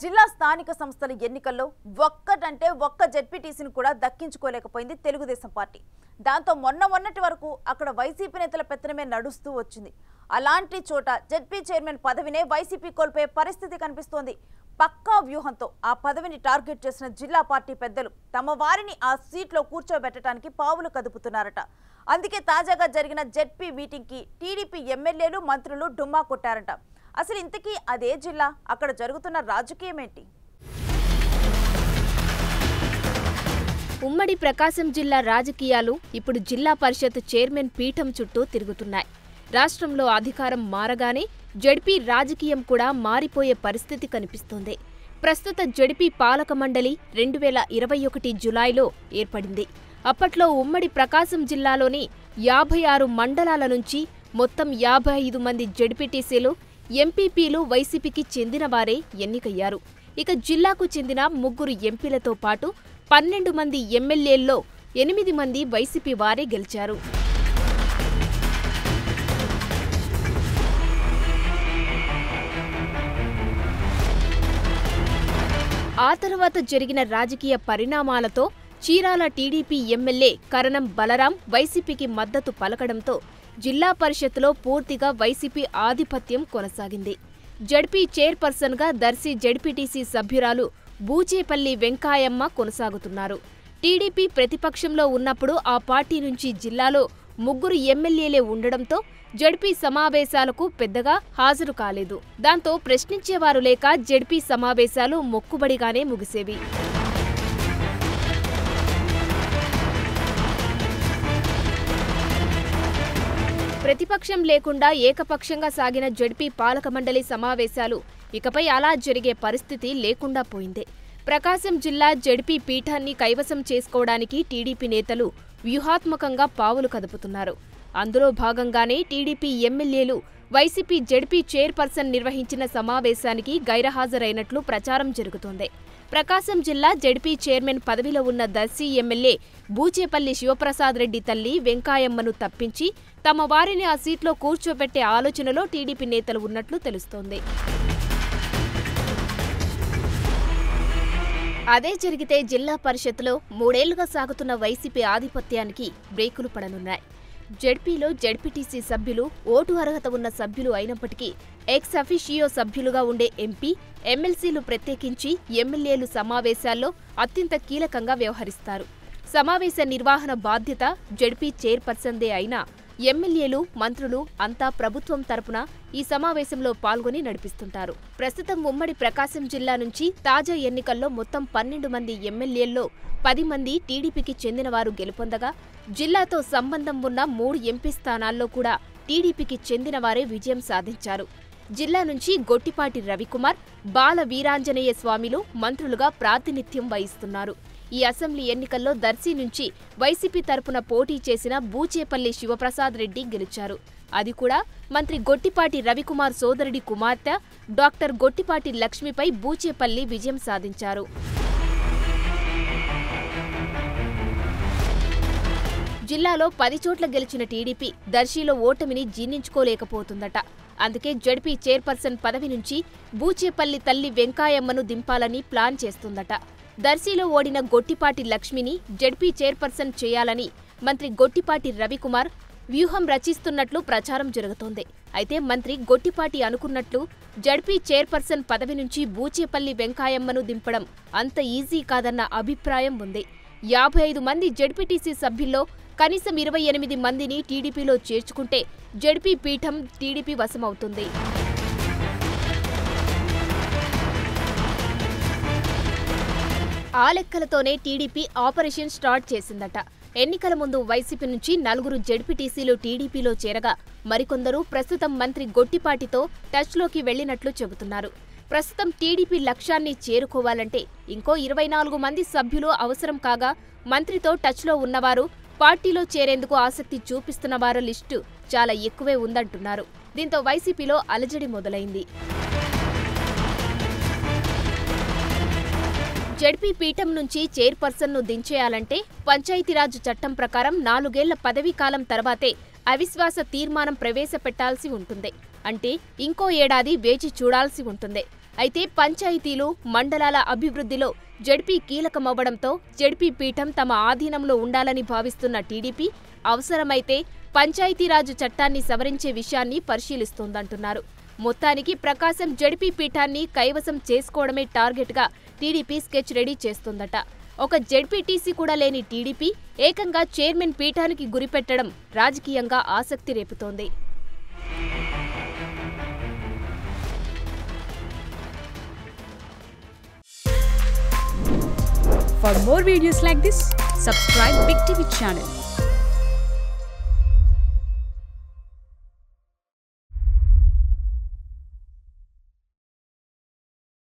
జిల్లా స్థానిక సంస్థల ఎన్నికల్లో ఒక్క జెడ్పీటీసీని కూడా దక్కించుకోలేకపోయింది తెలుగుదేశం పార్టీ. దాంతో మొన్నటి వరకు అక్కడ వైసీపీ నేతల పెత్తనమే నడుస్తూ వచ్చింది. అలాంటి చోట జెడ్పీ చైర్మన్ పదవినే వైసీపీ కోల్పోయే పరిస్థితి కనిపిస్తోంది. పక్కా వ్యూహంతో ఆ పదవిని టార్గెట్ చేసిన జిల్లా పార్టీ పెద్దలు తమ వారిని ఆ సీట్లో కూర్చోబెట్టడానికి పావులు కదుపుతున్నారట. అందుకే తాజాగా జరిగిన జెడ్పీ మీటింగ్ కి టీడీపీ ఎమ్మెల్యేలు మంత్రులు డుమ్మా కొట్టారట. అసలు ఇంతకీ అదే జిల్లా, అక్కడ జరుగుతున్న రాజకీయం ఏంటి? ఉమ్మడి ప్రకాశం జిల్లా రాజకీయాలు ఇప్పుడు జిల్లా పరిషత్ చైర్మన్ పీఠం చుట్టూ తిరుగుతున్నాయి. రాష్ట్రంలో అధికారం మారగానే జెడ్పీ రాజకీయం కూడా మారిపోయే పరిస్థితి కనిపిస్తోంది. ప్రస్తుత జెడ్పీ పాలక మండలి 2021 జులైలో ఏర్పడింది. అప్పట్లో ఉమ్మడి ప్రకాశం జిల్లాలోని 56 మండలాల నుంచి మొత్తం 55 మంది జెడ్పీటీసీలు, ఎంపీపీలు వైసీపీకి చెందిన వారే ఎన్నికయ్యారు. ఇక జిల్లాకు చెందిన 3 ఎంపీలతో పాటు 12 మంది ఎమ్మెల్యేల్లో 8 మంది వైసీపీ వారే గెలిచారు. ఆ తర్వాత జరిగిన రాజకీయ పరిణామాలతో చీరాల టీడీపీ ఎమ్మెల్యే కరణం బలరాం వైసీపీకి మద్దతు పలకడంతో జిల్లా పరిషత్లో పూర్తిగా వైసీపీ ఆధిపత్యం కొనసాగింది. జెడ్పీ చైర్పర్సన్గా దర్శి జెడ్పీటీసీ సభ్యురాలు బూచేపల్లి వెంకాయమ్మ కొనసాగుతున్నారు. టీడీపీ ప్రతిపక్షంలో ఉన్నప్పుడు ఆ పార్టీ నుంచి జిల్లాలో 3 ఎమ్మెల్యేలే ఉండడంతో జెడ్పీ సమావేశాలకు పెద్దగా హాజరు కాలేదు. దాంతో ప్రశ్నించేవారు లేక జెడ్పీ సమావేశాలు మొక్కుబడిగానే ముగిసేవి. ప్రతిపక్షం లేకుండా ఏకపక్షంగా సాగిన జెడ్పీ పాలక మండలి సమావేశాలు ఇకపై అలా జరిగే పరిస్థితి లేకుండా పోయింది. ప్రకాశం జిల్లా జెడ్పీ పీఠాన్ని కైవసం చేసుకోవడానికి టీడీపీ నేతలు వ్యూహాత్మకంగా పావులు కదుపుతున్నారు. అందులో భాగంగానే టీడీపీ ఎమ్మెల్యేలు వైసీపీ జెడ్పీ చైర్పర్సన్ నిర్వహించిన సమావేశానికి గైర్హాజరైనట్లు ప్రచారం జరుగుతోంది. ప్రకాశం జిల్లా జెడ్పీ చైర్మన్ పదవిలో ఉన్న దర్శి ఎమ్మెల్యే బూచేపల్లి శివప్రసాద్ రెడ్డి తల్లి వెంకాయమ్మను తప్పించి తమ వారిని ఆ సీట్లో కూర్చోబెట్టే ఆలోచనలో టీడీపీ నేతలు ఉన్నట్లు తెలుస్తోంది. అదే జరిగితే జిల్లా పరిషత్లో 3 ఏళ్లుగా సాగుతున్న వైసీపీ ఆధిపత్యానికి బ్రేకులు పడనున్నాయి. జెడ్పీలో జెడ్పీటీసీ సభ్యులు ఓటు అర్హత ఉన్న సభ్యులు అయినప్పటికీ ఎక్స్ అఫిషియో సభ్యులుగా ఉండే ఎంపీ, ఎమ్మెల్సీలు ప్రత్యేకించి ఎమ్మెల్యేలు సమావేశాల్లో అత్యంత కీలకంగా వ్యవహరిస్తారు. సమావేశ నిర్వహణ బాధ్యత జెడ్పీ చైర్పర్సన్దే అయినా ఎమ్మెల్యేలు, మంత్రులు అంతా ప్రభుత్వం తరపున ఈ సమావేశంలో పాల్గొని నడిపిస్తుంటారు. ప్రస్తుతం ఉమ్మడి ప్రకాశం జిల్లా నుంచి తాజా ఎన్నికల్లో మొత్తం 12 మంది ఎమ్మెల్యేల్లో 10 మంది టీడీపీకి చెందినవారు గెలుపొందగా, జిల్లాతో సంబంధం ఉన్న 3 ఎంపీ స్థానాల్లో కూడా టీడీపీకి చెందినవారే విజయం సాధించారు. జిల్లా నుంచి గొట్టిపాటి రవికుమార్, బాల వీరాంజనేయ స్వామిలు మంత్రులుగా ప్రాతినిధ్యం వహిస్తున్నారు. ఈ అసెంబ్లీ ఎన్నికల్లో దర్శి నుంచి వైసీపీ తరపున పోటీ చేసిన బూచేపల్లి శివప్రసాద్ రెడ్డి గెలిచారు. అది కూడా మంత్రి గొట్టిపాటి రవికుమార్ సోదరుడి కుమార్తె డాక్టర్ గొట్టిపాటి లక్ష్మిపై బూచేపల్లి విజయం సాధించారు. జిల్లాలో 10 చోట్ల గెలిచిన టీడీపీ దర్శిలో ఓటమిని జీర్ణించుకోలేకపోతుందట. అందుకే జెడ్పీ చైర్పర్సన్ పదవి నుంచి బూచేపల్లి తల్లి వెంకాయమ్మను దింపాలని ప్లాన్ చేస్తుందట. దర్శిలో ఓడిన గొట్టిపాటి లక్ష్మిని జెడ్పీ చైర్పర్సన్ చేయాలని మంత్రి గొట్టిపాటి రవికుమార్ వ్యూహం రచిస్తున్నట్లు ప్రచారం జరుగుతోంది. అయితే మంత్రి గొట్టిపాటి అనుకున్నట్లు జెడ్పీ చైర్పర్సన్ పదవి నుంచి బూచేపల్లి వెంకాయమ్మను దింపడం అంత ఈజీ కాదన్న అభిప్రాయం ఉంది. 55 మంది జెడ్పీటీసీ సభ్యుల్లో కనీసం 28 మందిని టీడీపీలో చేర్చుకుంటే జెడ్పీ పీఠం టీడీపీ వశమవుతుంది. ఆ లెక్కలతోనే టీడీపీ ఆపరేషన్ స్టార్ట్ చేసిందట. ఎన్నికల ముందు వైసీపీ నుంచి 4 జెడ్పీటీసీలు టీడీపీలో చేరగా మరికొందరు ప్రస్తుతం మంత్రి గొట్టిపాటితో టచ్లోకి వెళ్లినట్లు చెబుతున్నారు. ప్రస్తుతం టీడీపీ లక్ష్యాన్ని చేరుకోవాలంటే ఇంకో 24 మంది సభ్యులు అవసరం కాగా, మంత్రితో టచ్లో ఉన్నవారు, పార్టీలో చేరేందుకు ఆసక్తి చూపిస్తున్న వారి లిస్టు చాలా ఎక్కువే ఉందంటున్నారు. దీంతో వైసీపీలో అలజడి మొదలైంది. జెడ్పీ పీఠం నుంచి చైర్పర్సన్ను దించేయాలంటే పంచాయతీరాజ్ చట్టం ప్రకారం 4 ఏళ్ల పదవీకాలం తర్వాతే అవిశ్వాస తీర్మానం ప్రవేశపెట్టాల్సి ఉంటుంది. అంటే ఇంకో ఏడాది వేచి చూడాల్సి ఉంటుంది. అయితే పంచాయతీలు, మండలాల అభివృద్ధిలో జడ్పీ కీలకమవ్వడంతో జడ్పీ పీఠం తమ ఆధీనంలో ఉండాలని భావిస్తున్న టీడీపీ అవసరమైతే పంచాయతీరాజ్ చట్టాన్ని సవరించే విషయాన్ని పరిశీలిస్తోందంటున్నారు. మొత్తానికి ప్రకాశం జడ్పీ పీఠాన్ని కైవసం చేసుకోవడమే టార్గెట్గా టీడీపీ స్కెచ్ రెడీ చేస్తోందట. ఒక జడ్పీటీసీ కూడా లేని టీడీపీ ఏకంగా చైర్మన్ పీఠానికి గురిపెట్టడం రాజకీయంగా ఆసక్తి రేపుతోంది. For more videos like this, subscribe Big TV channel.